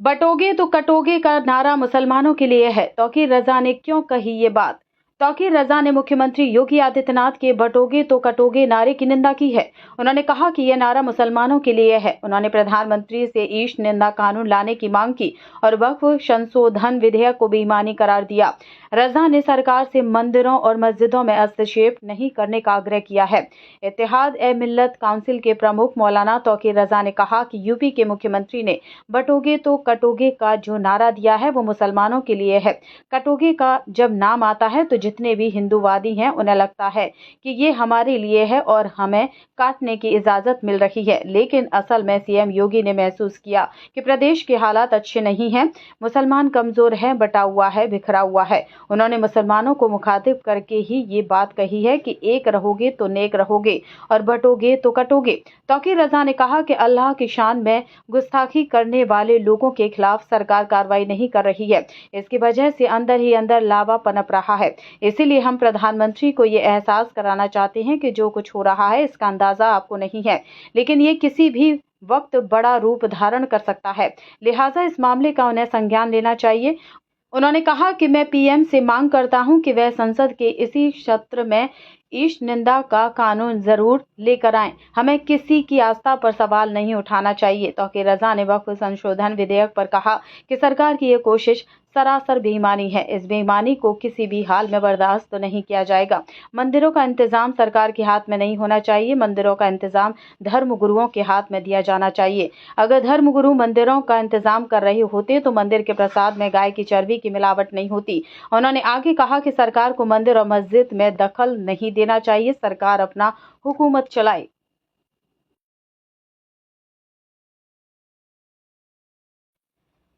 बटोगे तो कटोगे का नारा मुसलमानों के लिए है। तौकीर रजा ने क्यों कही ये बात? तौकीर रजा ने मुख्यमंत्री योगी आदित्यनाथ के बटोगे तो कटोगे नारे की निंदा की है। उन्होंने कहा कि यह नारा मुसलमानों के लिए है। उन्होंने प्रधानमंत्री से ईश निंदा कानून लाने की मांग की और वक्फ संशोधन विधेयक को बेईमानी करार दिया। रजा ने सरकार से मंदिरों और मस्जिदों में हस्तक्षेप नहीं करने का आग्रह किया है। इत्तेहाद ए मिल्लत काउंसिल के प्रमुख मौलाना तौकीर रजा ने कहा कि यूपी के मुख्यमंत्री ने बटोगे तो कटोगे का जो नारा दिया है वो मुसलमानों के लिए है। कटोगे का जब नाम आता है तो जितने भी हिंदूवादी हैं उन्हें लगता है कि ये हमारे लिए है और हमें काटने की इजाजत मिल रही है, लेकिन असल में सीएम योगी ने महसूस किया कि प्रदेश के हालात अच्छे नहीं हैं, मुसलमान कमजोर है, बटा हुआ है, बिखरा हुआ है। उन्होंने मुसलमानों को मुखातिब करके ही ये बात कही है कि एक रहोगे तो नेक रहोगे और बटोगे तो कटोगे। तौकीर रजा ने कहा कि अल्लाह की शान में गुस्ताखी करने वाले लोगों के खिलाफ सरकार कार्रवाई नहीं कर रही है। इसकी वजह से अंदर ही अंदर लावा पनप रहा है। इसीलिए हम प्रधानमंत्री को ये एहसास कराना चाहते हैं कि जो कुछ हो रहा है इसका अंदाजा आपको नहीं है, लेकिन ये किसी भी वक्त बड़ा रूप धारण कर सकता है। लिहाजा इस मामले का उन्हें संज्ञान लेना चाहिए। उन्होंने कहा कि मैं पीएम से मांग करता हूं कि वह संसद के इसी सत्र में ईश निंदा का कानून जरूर लेकर आएं। हमें किसी की आस्था पर सवाल नहीं उठाना चाहिए। तौकीर रजा ने वक्फ संशोधन विधेयक पर कहा कि सरकार की ये कोशिश सरासर बेईमानी है। इस बेईमानी को किसी भी हाल में बर्दाश्त तो नहीं किया जाएगा। मंदिरों का इंतजाम सरकार के हाथ में नहीं होना चाहिए। मंदिरों का इंतजाम धर्म गुरुओं के हाथ में दिया जाना चाहिए। अगर धर्म गुरु मंदिरों का इंतजाम कर रहे होते तो मंदिर के प्रसाद में गाय की चर्बी की मिलावट नहीं होती। उन्होंने आगे कहा कि सरकार को मंदिर और मस्जिद में दखल नहीं देना चाहिए, सरकार अपना हुकूमत चलाए।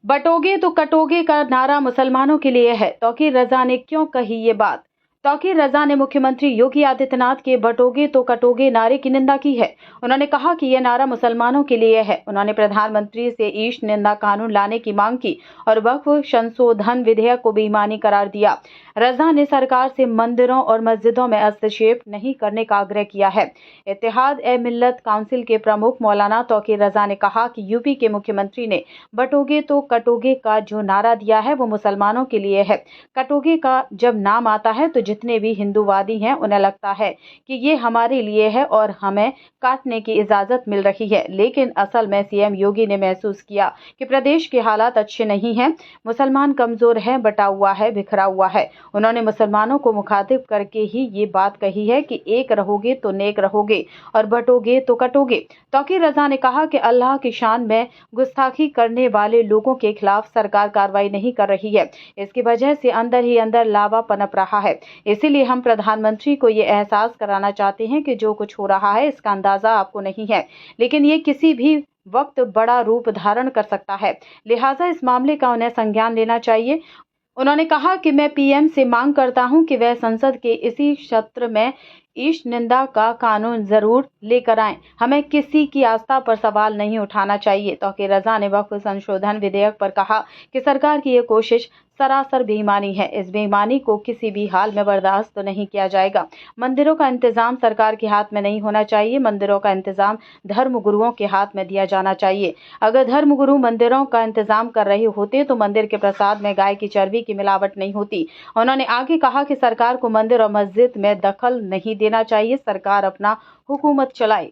बटोगे तो कटोगे का नारा मुसलमानों के लिए है। तौकीर रजा ने क्यों कही ये बात? तौकीर रजा ने मुख्यमंत्री योगी आदित्यनाथ के बटोगे तो कटोगे नारे की निंदा की है। उन्होंने कहा कि यह नारा मुसलमानों के लिए है। उन्होंने प्रधानमंत्री से ईश निंदा कानून लाने की मांग की और वक्फ संशोधन विधेयक को बेईमानी करार दिया। रजा ने सरकार से मंदिरों और मस्जिदों में हस्तक्षेप नहीं करने का आग्रह किया है। इत्तेहाद ए मिल्लत काउंसिल के प्रमुख मौलाना तौकीर रजा ने कहा कि यूपी के मुख्यमंत्री ने बटोगे तो कटोगे का जो नारा दिया है वो मुसलमानों के लिए है। कटोगे का जब नाम आता है तो जितने भी हिंदूवादी हैं उन्हें लगता है कि ये हमारे लिए है और हमें काटने की इजाजत मिल रही है, लेकिन असल में सीएम योगी ने महसूस किया कि प्रदेश के हालात अच्छे नहीं हैं, मुसलमान कमजोर है, बटा हुआ है, बिखरा हुआ है। उन्होंने मुसलमानों को मुखातिब करके ही ये बात कही है कि एक रहोगे तो नेक रहोगे और बटोगे तो कटोगे। तौकीर रजा ने कहा कि अल्लाह की शान में गुस्ताखी करने वाले लोगों के खिलाफ सरकार कार्रवाई नहीं कर रही है। इसकी वजह से अंदर ही अंदर लावा पनप रहा है। इसीलिए हम प्रधानमंत्री को ये एहसास कराना चाहते हैं कि जो कुछ हो रहा है इसका अंदाजा आपको नहीं है, लेकिन ये किसी भी वक्त बड़ा रूप धारण कर सकता है। लिहाजा इस मामले का उन्हें संज्ञान लेना चाहिए। उन्होंने कहा कि मैं पीएम से मांग करता हूं कि वह संसद के इसी सत्र में ईश निंदा का कानून जरूर लेकर आएं। हमें किसी की आस्था पर सवाल नहीं उठाना चाहिए। तौकीर रजा ने वक्फ संशोधन विधेयक पर कहा कि सरकार की ये कोशिश सरासर बेईमानी है। इस बेईमानी को किसी भी हाल में बर्दाश्त तो नहीं किया जाएगा। मंदिरों का इंतजाम सरकार के हाथ में नहीं होना चाहिए। मंदिरों का इंतजाम धर्म गुरुओं के हाथ में दिया जाना चाहिए। अगर धर्म गुरु मंदिरों का इंतजाम कर रहे होते तो मंदिर के प्रसाद में गाय की चर्बी की मिलावट नहीं होती। उन्होंने आगे कहा कि सरकार को मंदिर और मस्जिद में दखल नहीं देना चाहिए, सरकार अपना हुकूमत चलाए।